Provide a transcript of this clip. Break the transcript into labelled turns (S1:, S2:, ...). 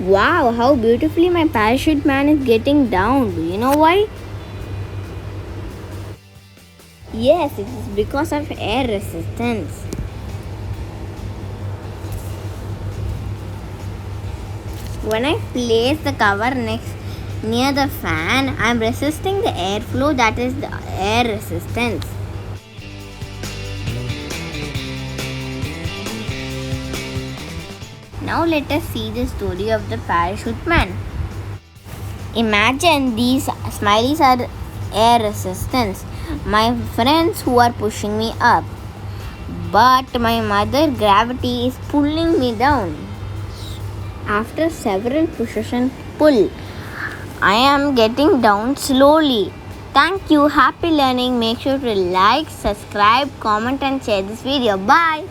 S1: Wow, how beautifully my parachute man is getting down. Do you know why? Yes, it is because of air resistance. When I place the cover near the fan, I am resisting the airflow, that is the air resistance. Now let us see the story of the parachute man. Imagine these smileys are air resistance, my friends who are pushing me up. But my mother gravity is pulling me down. After several pushes and pull, I am getting down slowly. Thank you. Happy learning. Make sure to like, subscribe, comment and share this video. Bye.